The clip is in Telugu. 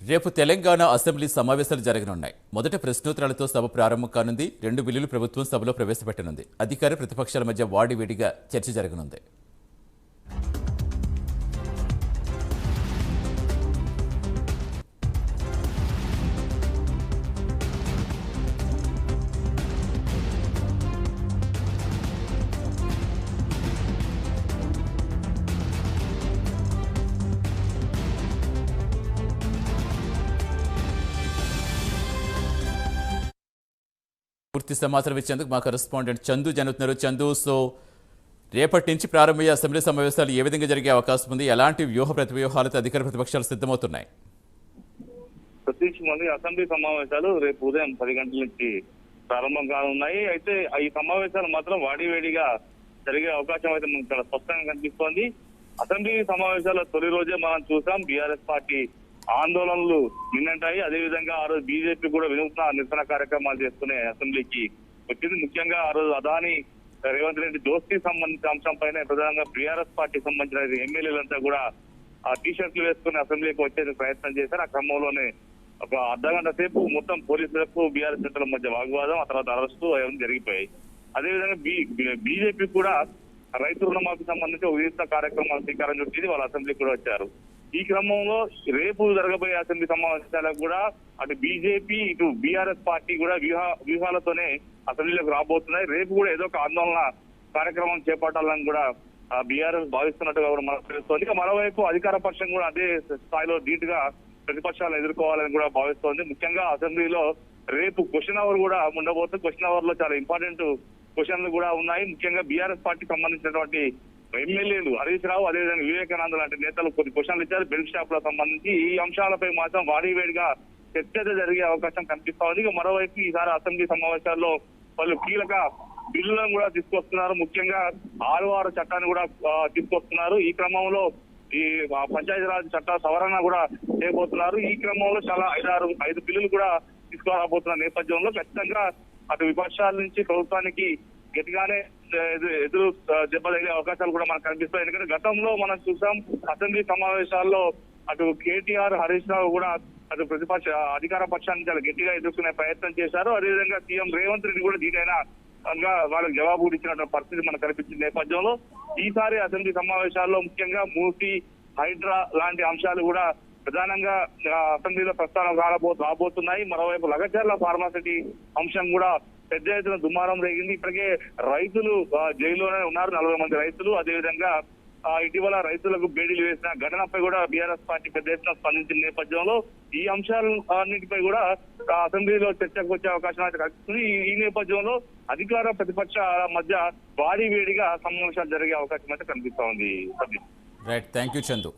రేపు తెలంగాణ అసెంబ్లీ సమావేశాలు జరగనున్నాయి. మొదట ప్రశ్నోత్తరాలతో సభ ప్రారంభం కానుంది. 2 బిల్లులు ప్రభుత్వం సభలో ప్రవేశపెట్టనుంది. అధికార ప్రతిపక్షాల మధ్య వాడివేడిగా చర్చ జరగనుంది. పూర్తి సమాచారం ఇచ్చేందుకు మా కరెస్పాండెంట్ చందు జరుగుతున్నారు. చందు, సో రేపటి నుంచి ప్రారంభమయ్యే అసెంబ్లీ సమావేశాలు ఏ విధంగా జరిగే అవకాశం ఉంది? ఎలాంటి వ్యూహ ప్రతివ్యూహాలతో అధికార ప్రతిపక్షాలు సిద్ధమవుతున్నాయి? సతీష్, అసెంబ్లీ సమావేశాలు రేపు ఉదయం 10 గంటల నుంచి ప్రారంభం కానున్నాయి. అయితే ఈ సమావేశాలు మాత్రం వాడివేడిగా జరిగే అవకాశం అయితే మనకు చాలా స్పష్టంగా కనిపిస్తోంది. అసెంబ్లీ సమావేశాల తొలి రోజే మనం చూసాం బీఆర్ఎస్ పార్టీ ఆందోళనలు నిన్నంటాయి. అదేవిధంగా ఆ రోజు బీజేపీ కూడా వినూత్న నిరసన కార్యక్రమాలు చేసుకునే అసెంబ్లీకి వచ్చింది. ముఖ్యంగా ఆ రోజు అదాని రేవంత్ రెడ్డి దోస్తీ సంబంధించిన అంశంపైనే ప్రధానంగా బీఆర్ఎస్ పార్టీకి సంబంధించిన ఎమ్మెల్యేలంతా కూడా ఆ టీషర్ట్లు వేసుకుని అసెంబ్లీకి వచ్చే ప్రయత్నం చేశారు. ఆ క్రమంలోనే ఒక అర్ధగంట సేపు మొత్తం పోలీసులకు బీఆర్ఎస్ నేతల మధ్య వాగ్వాదం, ఆ తర్వాత అరెస్టు అవన్నీ జరిగిపోయాయి. అదేవిధంగా బీజేపీ కూడా రైతు రుణమాఫీ సంబంధించి ఒక వినూత్న కార్యక్రమాలు శ్రీకారం చుట్టింది. వాళ్ళు అసెంబ్లీకి కూడా వచ్చారు. ఈ క్రమంలో రేపు జరగబోయే అసెంబ్లీ సమావేశాలకు కూడా అటు బీజేపీ ఇటు బీఆర్ఎస్ పార్టీ కూడా వ్యూహాలతోనే అసెంబ్లీలోకి రాబోతున్నాయి. రేపు కూడా ఏదో ఒక ఆందోళన కార్యక్రమం చేపట్టాలని కూడా బీఆర్ఎస్ భావిస్తున్నట్టుగా కూడా మనకు తెలుస్తోంది. ఇక మరోవైపు అధికార పక్షం కూడా అదే స్థాయిలో ధీటుగా ప్రతిపక్షాలను ఎదుర్కోవాలని కూడా భావిస్తోంది. ముఖ్యంగా అసెంబ్లీలో రేపు క్వశ్చన్ అవర్ కూడా ఉండబోతుంది. క్వశ్చన్ అవర్ లో చాలా ఇంపార్టెంట్ క్వశ్చన్లు కూడా ఉన్నాయి. ముఖ్యంగా బీఆర్ఎస్ పార్టీకి సంబంధించినటువంటి ఎమ్మెల్యేలు హరీష్ రావు, అదేవిధంగా వివేకానంద లాంటి నేతలు కొన్ని క్వశ్చన్లు ఇచ్చారు బెల్ట్ షాప్ లకు సంబంధించి. ఈ అంశాలపై మాత్రం వాడివేడిగా చర్చ జరిగే అవకాశం కనిపిస్తా ఉంది. ఇక మరోవైపు ఈసారి అసెంబ్లీ సమావేశాల్లో పలు కీలక బిల్లులను కూడా తీసుకొస్తున్నారు. ముఖ్యంగా 6 చట్టాన్ని కూడా తీసుకొస్తున్నారు. ఈ క్రమంలో ఈ పంచాయతీరాజ్ చట్ట సవరణ కూడా చేయబోతున్నారు. ఈ క్రమంలో చాలా 5 బిల్లులు కూడా తీసుకురాబోతున్న నేపథ్యంలో ఖచ్చితంగా అటు విపక్షాల నుంచి ప్రభుత్వానికి గట్టిగానే ఎదురు దెబ్బతగిలే అవకాశాలు కూడా మనకు కనిపిస్తాయి. ఎందుకంటే గతంలో మనం చూసాం అసెంబ్లీ సమావేశాల్లో అటు కేటీఆర్, హరీష్ రావు కూడా అటు అధికార పక్షాన్ని చాలా గట్టిగా ఎదుర్కొనే ప్రయత్నం చేశారు. అదేవిధంగా సీఎం రేవంత్ రెడ్డి కూడా దీటైనా వాళ్ళకి జవాబు ఇచ్చినటువంటి పరిస్థితి మనకు కనిపించిన నేపథ్యంలో ఈసారి అసెంబ్లీ సమావేశాల్లో ముఖ్యంగా మూసీ, హైడ్రా లాంటి అంశాలు కూడా ప్రధానంగా అసెంబ్లీలో ప్రస్తావన రాబోతున్నాయి. మరోవైపు లగచర్ల ఫార్మాసిటీ అంశం కూడా పెద్ద ఎత్తున దుమారం రేగింది. ఇప్పటికే రైతులు జైల్లోనే ఉన్నారు, 40 మంది రైతులు. అదేవిధంగా ఇటీవల రైతులకు బేడీలు వేసిన ఘటనపై కూడా బీఆర్ఎస్ పార్టీ పెద్ద ఎత్తున స్పందించిన నేపథ్యంలో ఈ అంశాలన్నిటిపై కూడా అసెంబ్లీలో చర్చకు వచ్చే అవకాశం అయితే కనిపిస్తుంది. ఈ నేపథ్యంలో అధికార ప్రతిపక్షాల మధ్య వాడివేడిగా సమావేశాలు జరిగే అవకాశం అయితే కనిపిస్తా ఉంది. Right, thank you Chandu.